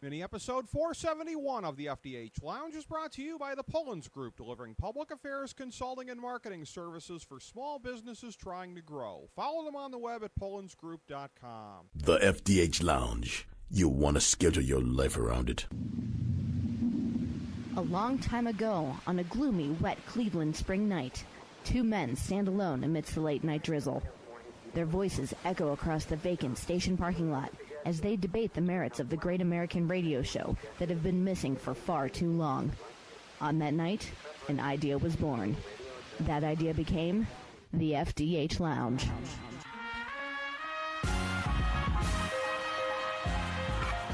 Mini episode 471 of the FDH Lounge is brought to you by the Pullins Group, delivering public affairs consulting and marketing services for small businesses trying to grow. Follow them on the web at pullinsgroup.com. The FDH Lounge. You want to schedule your life around it. A long time ago, on a gloomy, wet Cleveland spring night, two men stand alone amidst the late-night drizzle. Their voices echo across the vacant station parking lot as they debate the merits of the great American radio show that have been missing for far too long. On that night, an idea was born. That idea became the FDH Lounge.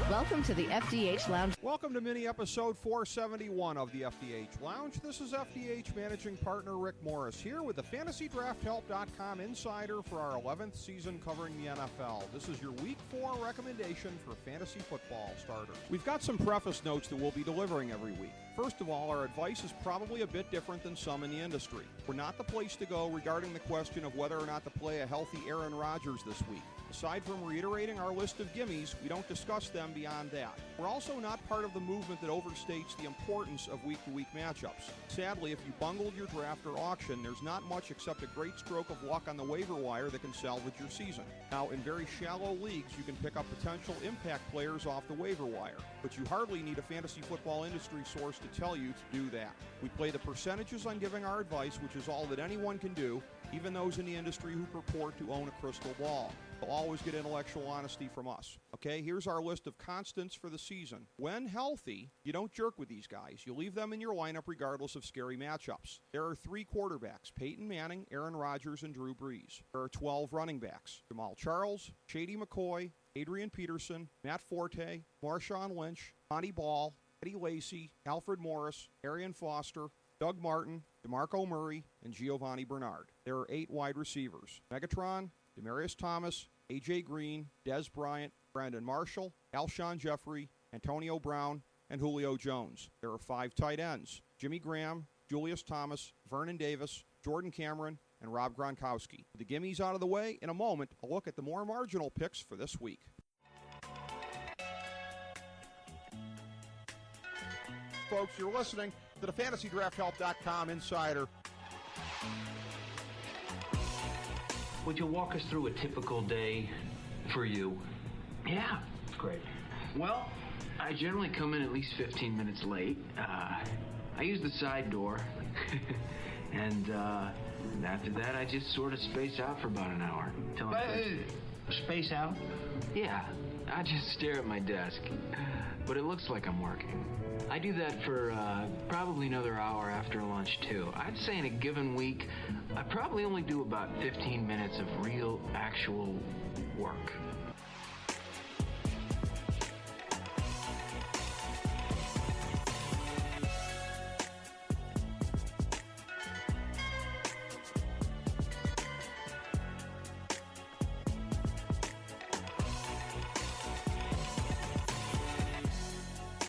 Welcome to the FDH Lounge. Welcome to mini episode 471 of the FDH Lounge. This is FDH managing partner Rick Morris here with the FantasyDraftHelp.com insider for our 11th season covering the NFL. This is your Week 4 recommendation for fantasy football starters. We've got some preface notes that we'll be delivering every week. First of all, our advice is probably a bit different than some in the industry. We're not the place to go regarding the question of whether or not to play a healthy Aaron Rodgers this week. Aside from reiterating our list of gimmies, we don't discuss them beyond that. We're also not part of the movement that overstates the importance of week-to-week matchups. Sadly, if you bungled your draft or auction, there's not much except a great stroke of luck on the waiver wire that can salvage your season. Now, in very shallow leagues, you can pick up potential impact players off the waiver wire, but you hardly need a fantasy football industry source to tell you to do that. We play the percentages on giving our advice, which is all that anyone can do, even those in the industry who purport to own a crystal ball. You'll always get intellectual honesty from us. Okay, here's our list of constants for the season. When healthy, you don't jerk with these guys. You leave them in your lineup regardless of scary matchups. There are 3 quarterbacks, Peyton Manning, Aaron Rodgers, and Drew Brees. There are 12 running backs, Jamal Charles, Shady McCoy, Adrian Peterson, Matt Forte, Marshawn Lynch, Monty Ball, Eddie Lacy, Alfred Morris, Arian Foster, Doug Martin, DeMarco Murray, and Giovanni Bernard. There are 8 wide receivers, Megatron, Demaryius Thomas, A.J. Green, Dez Bryant, Brandon Marshall, Alshon Jeffrey, Antonio Brown, and Julio Jones. There are 5 tight ends, Jimmy Graham, Julius Thomas, Vernon Davis, Jordan Cameron, and Rob Gronkowski. With the gimmies out of the way, in a moment, a look at the more marginal picks for this week. Folks, you're listening to the FantasyDraftHelp.com insider. Would you walk us through a typical day for you? Yeah, great. Well, I generally come in at least 15 minutes late. I use the side door. and after that, I just sort of space out for about an hour. Space out? Yeah, I just stare at my desk. But it looks like I'm working. I do that for probably another hour after lunch, too. I'd say in a given week, I probably only do about 15 minutes of real, actual work.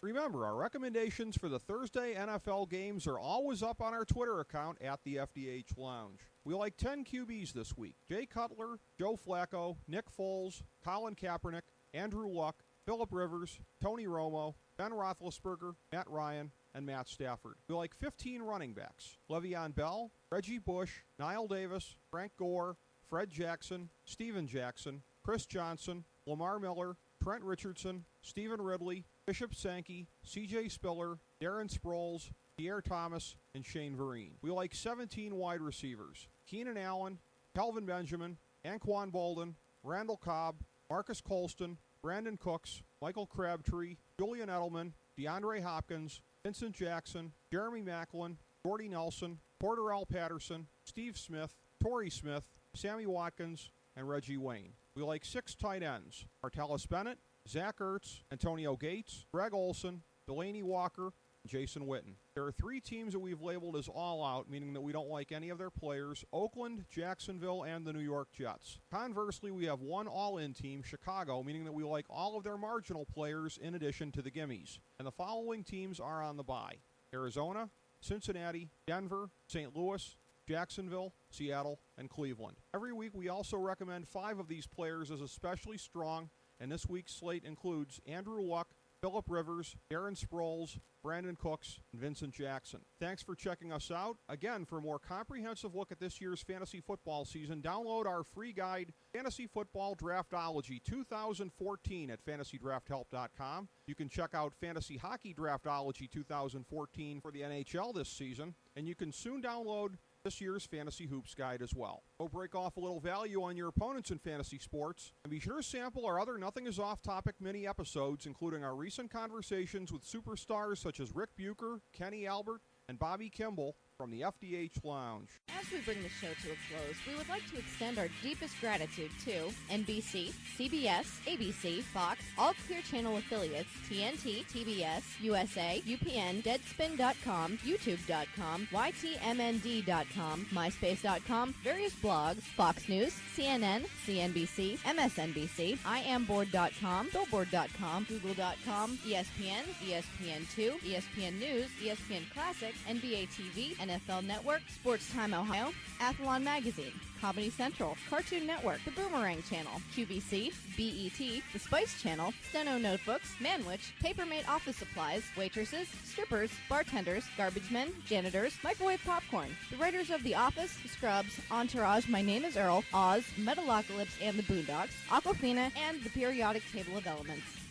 Remember, our recommendations for the Thursday NFL games are always up on our Twitter account at the FDH Lounge. We like 10 QBs this week. Jay Cutler, Joe Flacco, Nick Foles, Colin Kaepernick, Andrew Luck, Phillip Rivers, Tony Romo, Ben Roethlisberger, Matt Ryan, and Matt Stafford. We like 15 running backs. Le'Veon Bell, Reggie Bush, Niall Davis, Frank Gore, Fred Jackson, Steven Jackson, Chris Johnson, Lamar Miller, Trent Richardson, Stephen Ridley, Bishop Sankey, C.J. Spiller, Darren Sproles, Pierre Thomas, and Shane Vereen. We like 17 wide receivers. Keenan Allen, Kelvin Benjamin, Anquan Bolden, Randall Cobb, Marcus Colston, Brandon Cooks, Michael Crabtree, Julian Edelman, DeAndre Hopkins, Vincent Jackson, Jeremy Maclin, Jordy Nelson, Cordarrelle Patterson, Steve Smith, Torrey Smith, Sammy Watkins, and Reggie Wayne. We like 6 tight ends. Martellus Bennett, Zach Ertz, Antonio Gates, Greg Olson, Delaney Walker, and Jason Witten. There are 3 teams that we've labeled as all-out, meaning that we don't like any of their players: Oakland, Jacksonville, and the New York Jets. Conversely, we have 1 all-in team, Chicago, meaning that we like all of their marginal players in addition to the gimmies. And the following teams are on the bye: Arizona, Cincinnati, Denver, St. Louis, Jacksonville, Seattle, and Cleveland. Every week, we also recommend 5 of these players as especially strong, and this week's slate includes Andrew Luck, Phillip Rivers, Darren Sproles, Brandon Cooks, and Vincent Jackson. Thanks for checking us out. Again, for a more comprehensive look at this year's fantasy football season, download our free guide, Fantasy Football Draftology 2014 at fantasydrafthelp.com. You can check out Fantasy Hockey Draftology 2014 for the NHL this season, and you can soon download this year's Fantasy Hoops Guide as well. Go break off a little value on your opponents in fantasy sports, and be sure to sample our other Nothing is Off Topic mini episodes, including our recent conversations with superstars such as Rick Bucher, Kenny Albert, and Bobby Kimball from the FDH Lounge. As we bring the show to a close, we would like to extend our deepest gratitude to NBC, CBS, ABC, Fox, all Clear Channel affiliates, TNT, TBS, USA, UPN, Deadspin.com, YouTube.com, YTMND.com, MySpace.com, various blogs, Fox News, CNN, CNBC, MSNBC, IamBoard.com, Billboard.com, Google.com, ESPN, ESPN2, ESPN News, ESPN Classic, NBA TV, NFL Network, Sports Time Ohio, Athlon Magazine, Comedy Central, Cartoon Network, The Boomerang Channel, QVC, BET, The Spice Channel, Steno Notebooks, Manwich, Papermate Office Supplies, waitresses, strippers, bartenders, garbage men, janitors, microwave popcorn, the writers of The Office, Scrubs, Entourage, My Name is Earl, Oz, Metalocalypse and the Boondocks, Aquafina, and the Periodic Table of Elements.